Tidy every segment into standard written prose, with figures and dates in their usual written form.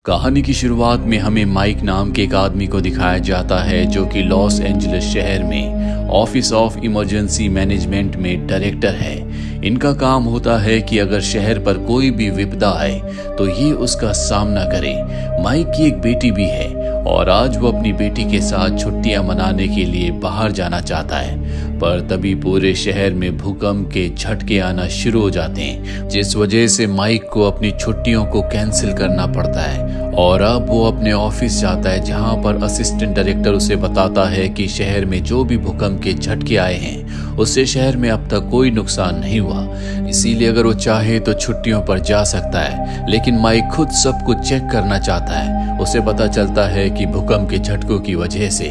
कहानी की शुरुआत में हमें माइक नाम के एक आदमी को दिखाया जाता है जो कि लॉस एंजलिस शहर में ऑफिस ऑफ इमरजेंसी मैनेजमेंट में डायरेक्टर है। इनका काम होता है कि अगर शहर पर कोई भी विपदा आए तो ये उसका सामना करे। माइक की एक बेटी भी है और आज वो अपनी बेटी के साथ छुट्टियां मनाने के लिए बाहर जाना चाहता है, पर तभी पूरे शहर में भूकंप के झटके आना शुरू हो जाते हैं, जिस वजह से माइक को अपनी छुट्टियों को कैंसिल करना पड़ता है। और अब वो अपने ऑफिस जाता है जहां पर असिस्टेंट डायरेक्टर उसे बताता है कि शहर में जो भी भूकंप के झटके आए हैं उससे शहर में अब तक कोई नुकसान नहीं हुआ, इसीलिए अगर वो चाहे तो छुट्टियों पर जा सकता है। लेकिन माइक खुद सब कुछ चेक करना चाहता है। उसे पता चलता है कि भूकंप के झटकों की वजह से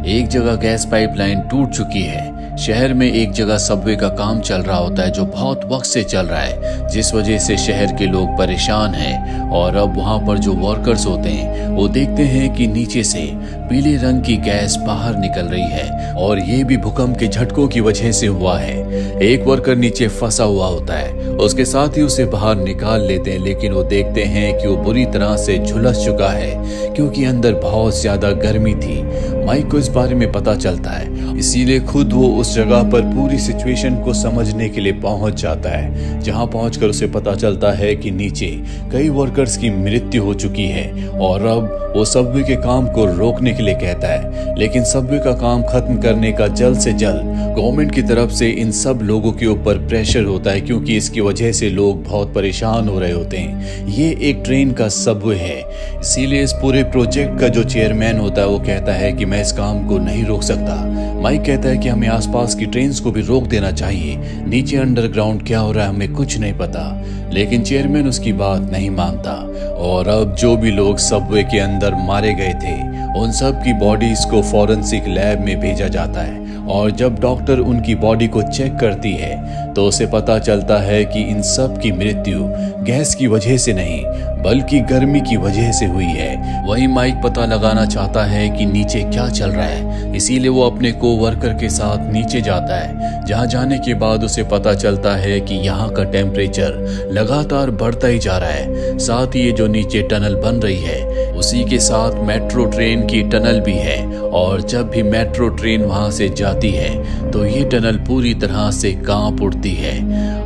एक जगह गैस पाइपलाइन टूट चुकी है। शहर में एक जगह सबवे का काम चल रहा होता है जो बहुत वक्त से चल रहा है, जिस वजह से शहर के लोग परेशान हैं। और अब वहां पर जो वर्कर्स होते हैं वो देखते हैं कि नीचे से पीले रंग की गैस बाहर निकल रही है और ये भी भूकंप के झटकों की वजह से हुआ है। एक वर्कर नीचे फंसा हुआ होता है, उसके साथ ही उसे बाहर निकाल लेते हैं, लेकिन वो देखते हैं कि वो बुरी तरह से झुलस चुका है क्योंकि अंदर बहुत ज्यादा गर्मी थी। माइक को इस बारे में पता चलता है, इसीलिए खुद वो उस जगह पर पूरी सिचुएशन को समझने के लिए पहुंच जाता है। जहां पहुंचकर उसे पता चलता है कि नीचे कई वर्कर्स की मृत्यु हो चुकी है और अब वो सबवे के काम को रोकने के लिए कहता है। लेकिन सबवे का काम खत्म करने का जल्द से जल्द गवर्नमेंट की तरफ से इन सब लोगों के ऊपर प्रेशर होता है, क्योंकि इसकी वजह से लोग बहुत परेशान हो रहे होते हैं। ये एक ट्रेन का सबवे है, इसीलिए इस पूरे प्रोजेक्ट का जो चेयरमैन होता है वो कहता है कि मैं इस काम को नहीं रोक सकता। माइक कहता है कि हमें आसपास की ट्रेन्स को भी रोक देना चाहिए, नीचे अंडरग्राउंड क्या हो रहा है हमें कुछ नहीं पता। लेकिन चेयरमैन उसकी बात नहीं मानता और अब जो भी लोग सबवे के अंदर मारे गए थे उन सब की बॉडीज को फॉरेंसिक लैब में भेजा जाता है। और जब डॉक्टर उनकी बॉडी को चेक करती है तो उसे पता चलता है कि इन सब की मृत्यु गैस की वजह से नहीं बल्कि गर्मी की वजह से हुई है। वहीं माइक पता लगाना चाहता है कि नीचे क्या चल रहा है, इसीलिए वो अपने कोवर्कर के साथ नीचे जाता है। जहां जाने के बाद उसे पता चलता है कि यहाँ का टेम्परेचर लगातार बढ़ता ही जा रहा है। साथ ही ये जो नीचे टनल बन रही है उसी के साथ मेट्रो ट्रेन की टनल भी है, और जब भी मेट्रो ट्रेन वहां से जाती है तो ये टनल पूरी तरह से कांप उठती है।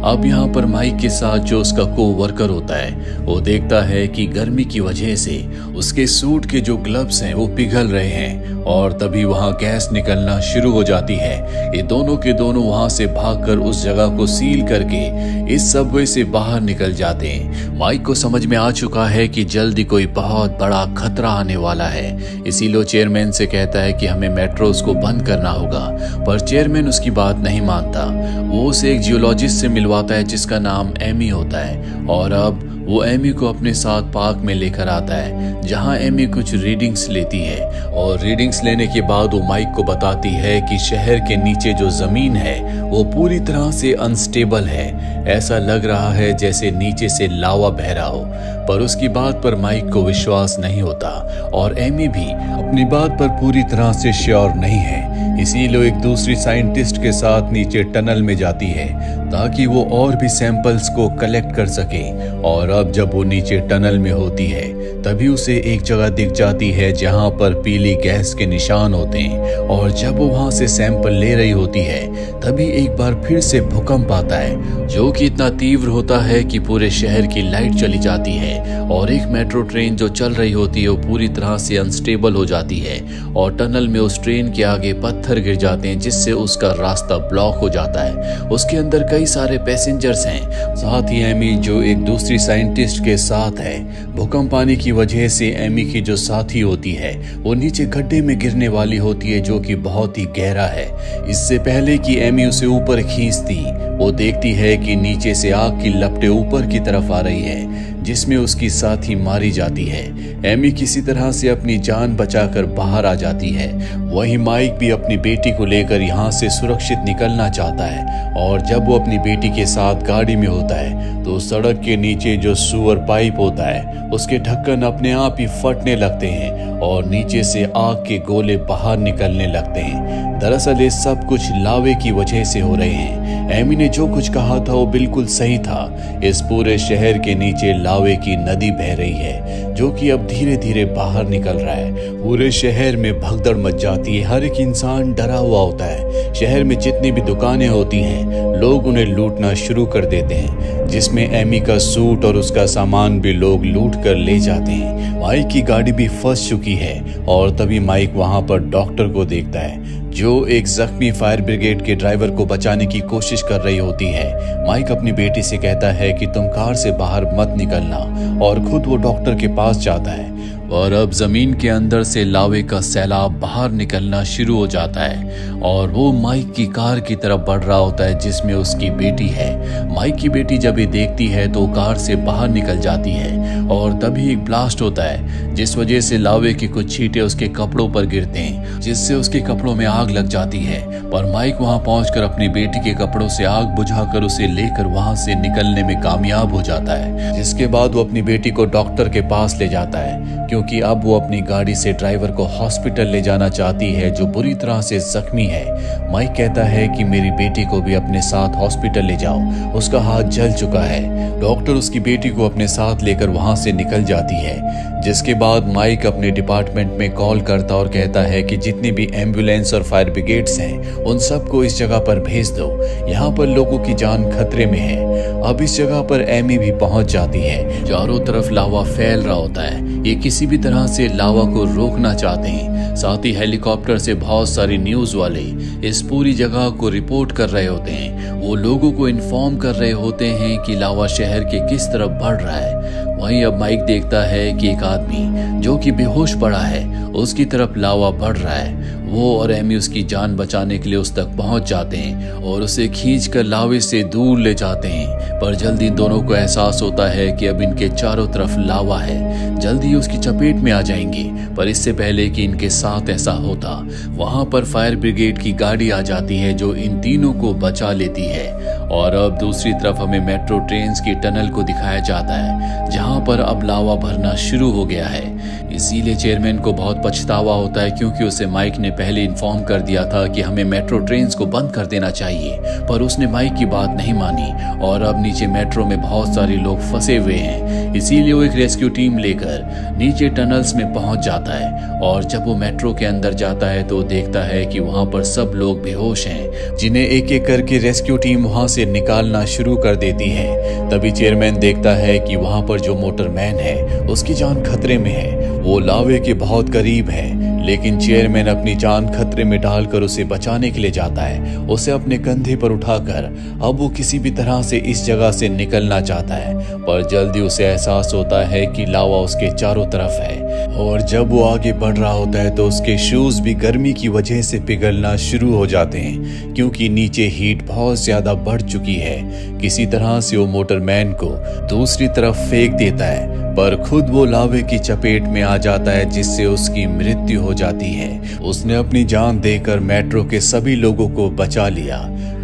अब यहाँ पर माइक के साथ जो उसका कोवर्कर होता है वो देखता है कि गर्मी की वजह से उसके सूट के जो ग्लव्स हैं वो पिघल रहे हैं और तभी वहां गैस निकलना शुरू हो जाती है। ये दोनों के दोनों वहां से भागकर उस जगह को सील करके इस सबवे से बाहर निकल जाते हैं। माइक को समझ में आ चुका है कि जल्दी कोई बहुत बड़ा खतरा आने वाला है, इसीलिए चेयरमैन से कहता है कि हमें मेट्रोस को बंद करना होगा, पर चेयरमैन उसकी बात नहीं मानता। वो उसे एक जियोलॉजिस्ट से मिलवाता है जिसका नाम एमी होता है और अब वो एमी को अपने साथ पार्क में लेकर आता है जहां एमी कुछ रीडिंग्स लेती है और रीडिंग्स लेने के बाद वो माइक को बताती है कि शहर के नीचे जो जमीन है वो पूरी तरह से अनस्टेबल है। ऐसा लग रहा है जैसे नीचे से लावा बह रहा हो, पर उसकी बात पर माइक को विश्वास नहीं होता और एमी भी अपनी बात पर पूरी तरह से श्योर नहीं है। इसीलिए एक दूसरी साइंटिस्ट के साथ नीचे टनल में जाती है ताकि वो और भी सैंपल्स को कलेक्ट कर सके। और अब जब वो नीचे टनल में होती है तभी उसे एक जगह दिख जाती है जहां पर पीली गैस के निशान होते हैं, और जब वो वहां से सैंपल ले रही होती है तभी एक बार फिर से भूकंप आता है जो कि इतना तीव्र होता है कि पूरे शहर की लाइट चली जाती है और एक मेट्रो ट्रेन जो चल रही होती है वो पूरी तरह से अनस्टेबल हो जाती है और टनल में उस ट्रेन के आगे पत्थर गिर जाते हैं जिससे उसका रास्ता ब्लॉक हो जाता है। उसके अंदर कई सारे पैसेंजर्स हैं, साथ ही एमी जो एक दूसरी साइंटिस्ट के साथ है। भूकंप आने की वजह से एमी की जो साथी होती है वो नीचे गड्ढे में गिरने वाली होती है जो कि बहुत ही गहरा है। इससे पहले कि एमी उसे ऊपर खींचती वो देखती है कि नीचे से आग की लपटें ऊपर की तरफ आ रही है जिसमें उसकी साथी मारी जाती है। एमी किसी तरह से अपनी जान बचाकर बाहर आ जाती है। वहीं माइक भी अपनी बेटी को लेकर यहाँ से सुरक्षित निकलना चाहता है और जब वो अपनी बेटी के साथ गाड़ी में होता है तो सड़क के नीचे जो सूअर पाइप होता है उसके ढक्कन अपने आप ही फटने लगते हैं और नीचे से आग के गोले बाहर निकलने लगते हैं। दरअसल ये सब कुछ लावे की वजह से हो रहे हैं। एमी ने जो कुछ कहा था वो बिल्कुल सही था। इस पूरे शहर के नीचे लावे की नदी बह रही है जो कि अब धीरे धीरे बाहर निकल रहा है। पूरे शहर में भगदड़ मच जाती है, हर एक इंसान डरा हुआ होता है। शहर में जितनी भी दुकानें होती हैं लोग उन्हें लूटना शुरू कर देते हैं, जिसमें एमी का सूट और उसका सामान भी लोग लूट कर ले जाते हैं। माइक की गाड़ी भी फंस चुकी है और तभी माइक वहां पर डॉक्टर को देखता है जो एक जख्मी फायर ब्रिगेड के ड्राइवर को बचाने की कोशिश कर रही होती है। माइक अपनी बेटी से कहता है कि तुम कार से बाहर मत निकलना और खुद वो डॉक्टर के पास जाता है। और अब जमीन के अंदर से लावे का सैलाब बाहर निकलना शुरू हो जाता है और वो माइक की कार की तरफ बढ़ रहा होता है जिसमें उसकी बेटी है। माइक की बेटी जब ये देखती है तो कार से बाहर निकल जाती है और तभी एक ब्लास्ट होता है जिस वजह से लावे के कुछ छींटे उसके कपड़ों पर गिरते हैं, जिससे उसके कपड़ों में आग लग जाती है। पर माइक वहां पहुंचकर अपनी बेटी के कपड़ों से आग बुझाकर उसे लेकर वहां से निकलने में कामयाब हो जाता है, जिसके बाद वो अपनी बेटी को डॉक्टर के पास ले जाता है क्योंकि अब वो अपनी गाड़ी से ड्राइवर को हॉस्पिटल ले जाना चाहती है जो बुरी तरह से जख्मी है। माइक कहता है कि मेरी बेटी को भी अपने साथ हॉस्पिटल ले जाओ, उसका हाथ जल चुका है। डॉक्टर उसकी बेटी को अपने साथ लेकर वहां से निकल जाती है, जिसके बाद माइक अपने डिपार्टमेंट में कॉल करता और कहता है कि जितनी भी एम्बुलेंस और फायर ब्रिगेड्स हैं उन सबको इस जगह पर भेज दो, यहाँ पर लोगों की जान खतरे में है। अब इस जगह पर एमी भी पहुंच जाती है। चारों तरफ लावा फैल रहा होता है, ये किसी भी तरह से लावा को रोकना चाहते हैं। साथ ही हेलीकॉप्टर से बहुत सारी न्यूज वाले इस पूरी जगह को रिपोर्ट कर रहे होते हैं। वो लोगों को इन्फॉर्म कर रहे होते हैं कि लावा शहर के किस तरफ बढ़ रहा है। वहीं अब माइक देखता है कि एक आदमी जो कि बेहोश पड़ा है उसकी तरफ लावा बढ़ रहा है। वो और एमी उसकी जान बचाने के लिए उस तक पहुंच जाते हैं और उसे खींचकर लावे से दूर ले जाते हैं। पर जल्दी दोनों को एहसास होता है कि अब इनके चारों तरफ लावा है, जल्दी उसकी चपेट में आ जाएंगे। पर इससे पहले कि इनके साथ ऐसा होता वहां पर फायर ब्रिगेड की गाड़ी आ जाती है जो इन तीनों को बचा लेती है। और अब दूसरी तरफ हमें मेट्रो ट्रेन की टनल को दिखाया जाता है जहां पर अब लावा भरना शुरू हो गया है। इसीलिए चेयरमैन को बहुत पछतावा होता है क्योंकि उसे माइक ने पहले इन्फॉर्म कर दिया था कि हमें मेट्रो ट्रेन्स को बंद कर देना चाहिए, पर उसने माइक की बात नहीं मानी और अब नीचे मेट्रो में बहुत सारे लोग फंसे हुए हैं। इसीलिए वो एक रेस्क्यू टीम लेकर नीचे टनल्स में पहुंच जाता है और जब वो मेट्रो के अंदर जाता है तो देखता है कि वहां पर सब लोग बेहोश हैं, जिन्हें एक एक करके रेस्क्यू टीम वहां से निकालना शुरू कर देती है। तभी चेयरमैन देखता है कि वहां पर जो मोटरमैन है उसकी जान खतरे में है। वो लावे के बहुत करीब है, लेकिन चेयरमैन अपनी जान खतरे में डालकर उसे बचाने के लिए जाता है। उसे अपने कंधे पर उठाकर अब वो किसी भी तरह से इस जगह से निकलना चाहता है, पर जल्दी उसे एहसास होता है कि लावा उसके चारों तरफ है। और जब वो आगे बढ़ रहा होता है तो उसके शूज भी गर्मी की वजह से पिघलना शुरू हो जाते हैं क्योंकि नीचे हीट बहुत ज्यादा बढ़ चुकी है। किसी तरह से वो मोटरमैन को दूसरी तरफ फेंक देता है, पर खुद वो लावे की चपेट में आ जाता है जिससे उसकी मृत्यु हो जाती है। उसने अपनी जान देकर मेट्रो के सभी लोगों को बचा लिया।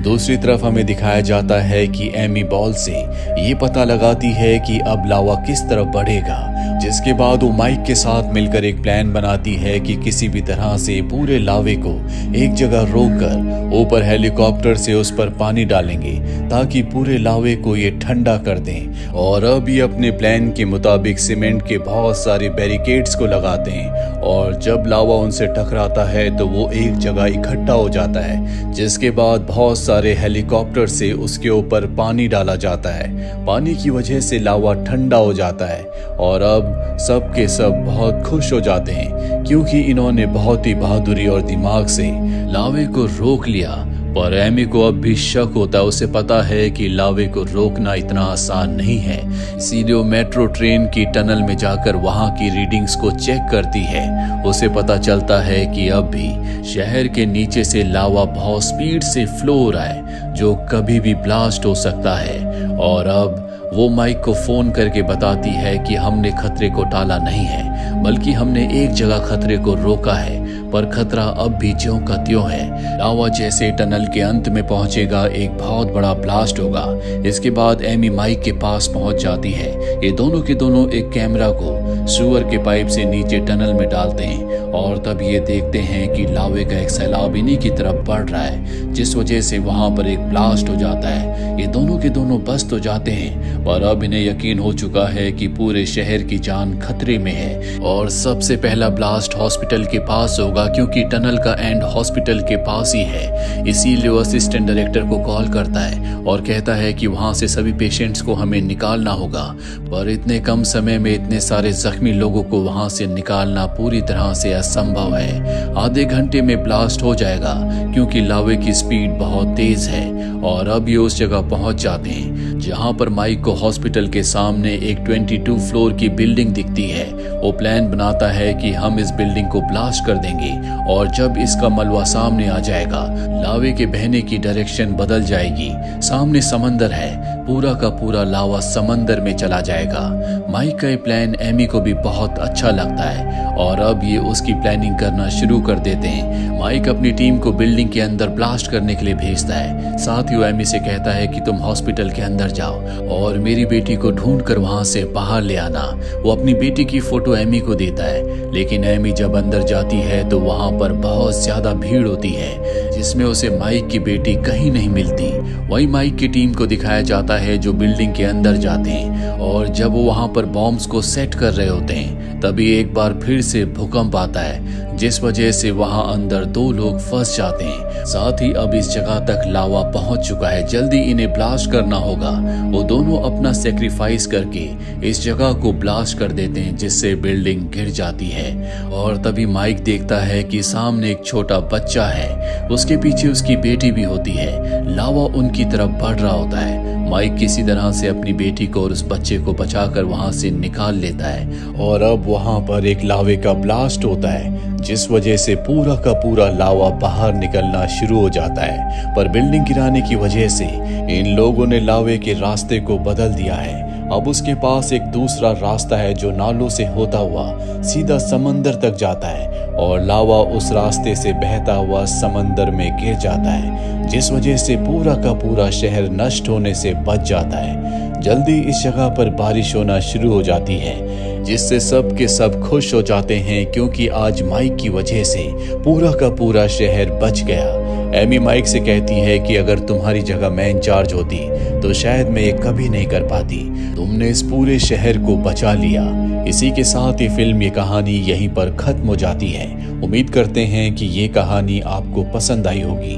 दूसरी तरफ हमें दिखाया जाता है कि एमी बॉल से ये पता लगाती है कि अब लावा किस तरफ बढ़ेगा, जिसके बाद वो माइक के साथ मिलकर एक प्लान बनाती है कि किसी भी तरह से पूरे लावे को एक जगह रोककर ऊपर हेलीकॉप्टर से उस पर पानी डालेंगे ताकि पूरे लावे को ये ठंडा कर दें। और अब ये अपने प्लान के मुताबिक सीमेंट के बहुत सारे बैरिकेड्स को लगाते हैं और जब लावा उनसे टकराता है तो वो एक जगह इकट्ठा हो जाता है, जिसके बाद बहुत सारे हेलीकॉप्टर से उसके ऊपर पानी डाला जाता है। पानी की वजह से लावा ठंडा हो जाता है और अब सब के सब बहुत खुश हो जाते हैं क्योंकि इन्होंने बहुत ही बहादुरी और दिमाग से लावे को रोक लिया। पर एमी को अब भी शक होता है, उसे पता है कि लावे को रोकना इतना आसान नहीं है। इसीलिए वो मेट्रो ट्रेन की टनल में जाकर वहां की रीडिंग्स को चेक करती है। उसे पता चलता है कि अब भी शहर के नीचे से लावा बहुत स्पीड से फ्लो हो रहा है जो कभी भी ब्लास्ट हो सकता है। और अब वो माइक को फोन करके बताती है कि हमने खतरे को टाला नहीं है, बल्कि हमने एक जगह खतरे को रोका है, पर खतरा अब भी ज्यों का त्यों है। लावा जैसे टनल के अंत में पहुंचेगा एक बहुत बड़ा ब्लास्ट होगा। इसके बाद एमी माइक के पास पहुंच जाती है। ये दोनों के दोनों एक कैमरा को सुअर के पाइप से नीचे टनल में डालते हैं और तब ये देखते हैं कि लावे का एक सैलाब इन्हीं की तरफ बढ़ रहा है, जिस वजह से वहां पर एक ब्लास्ट हो जाता है। ये दोनों के दोनों बच तो जाते हैं, पर अब इन्हें यकीन हो चुका है कि पूरे शहर की जान खतरे में है और सबसे पहला ब्लास्ट हॉस्पिटल के पास होगा, क्योंकि टनल का एंड हॉस्पिटल के पास ही है। इसीलिए वो असिस्टेंट डायरेक्टर को कॉल करता है और कहता है कि वहां से सभी पेशेंट्स को हमें निकालना होगा, पर इतने कम समय में इतने सारे जख्मी लोगों को वहां से निकालना पूरी तरह से असंभव है। आधे घंटे में ब्लास्ट हो जाएगा, क्योंकि लावे की स्पीड बहुत तेज है। और अब ये उस जगह पहुंच जाते हैं जहां पर माइक को हॉस्पिटल के सामने एक 22 फ्लोर की बिल्डिंग दिखती है। वो प्लान बनाता है कि हम इस बिल्डिंग को ब्लास्ट कर देंगे और जब इसका मलबा सामने आ जाएगा, लावे के बहने की डायरेक्शन बदल जाएगी। सामने समंदर है, पूरा का पूरा लावा समंदर में चला जाएगा। माइक का ये प्लान एमी को भी बहुत अच्छा लगता है और अब ये उसकी प्लानिंग करना शुरू कर देते हैं। माइक अपनी टीम को बिल्डिंग के अंदर ब्लास्ट करने के लिए भेजता है। साथ ही वो एमी से कहता है कि तुम हॉस्पिटल के अंदर जाओ और मेरी बेटी को ढूंढ कर वहां से बाहर ले आना। वो अपनी बेटी की फोटो एमी को देता है, लेकिन एमी जब अंदर जाती है तो वहां पर बहुत ज्यादा भीड़ होती है, जिसमें उसे माइक की बेटी कहीं नहीं मिलती। वही माइक की टीम को दिखाया जाता है जो बिल्डिंग के अंदर जाते हैं और जब वो वहां पर बॉम्ब्स को सेट कर रहे होते हैं, तभी एक बार फिर से भूकंप आता है, जिस वजह से वहां अंदर 2 लोग फंस जाते हैं। साथ ही अब इस जगह तक लावा पहुंच चुका है, जल्दी इन्हें ब्लास्ट करना होगा। वो दोनों अपना सेक्रीफाइस करके इस जगह को ब्लास्ट कर देते हैं, जिससे बिल्डिंग गिर जाती है। और तभी माइक देखता है कि सामने एक छोटा बच्चा है, उसके पीछे उसकी बेटी भी होती है। लावा उनकी तरफ बढ़ रहा होता है। माइक किसी तरह से अपनी बेटी को और उस बच्चे को बचाकर वहां से निकाल लेता है और अब वहां पर एक लावे का ब्लास्ट होता है, जिस वजह से पूरा का पूरा लावा बाहर निकलना शुरू हो जाता है। पर बिल्डिंग गिराने की वजह से इन लोगों ने लावे के रास्ते को बदल दिया है। अब उसके पास एक दूसरा रास्ता है जो नालों से होता हुआ सीधा समंदर तक जाता है और लावा उस रास्ते से बहता हुआ समंदर में गिर जाता है, जिस वजह से पूरा का पूरा शहर नष्ट होने से बच जाता है। जल्दी इस जगह पर बारिश होना शुरू हो जाती है, जिससे सब के सब खुश हो जाते हैं, क्योंकि आज माइक की वजह से पूरा का पूरा शहर बच गया। एमी माइक से कहती है कि अगर तुम्हारी जगह मैं इंचार्ज होती तो शायद मैं ये कभी नहीं कर पाती। तुमने इस पूरे शहर को बचा लिया। इसी के साथ ये फिल्म, ये कहानी यहीं पर खत्म हो जाती है। उम्मीद करते हैं कि ये कहानी आपको पसंद आई होगी।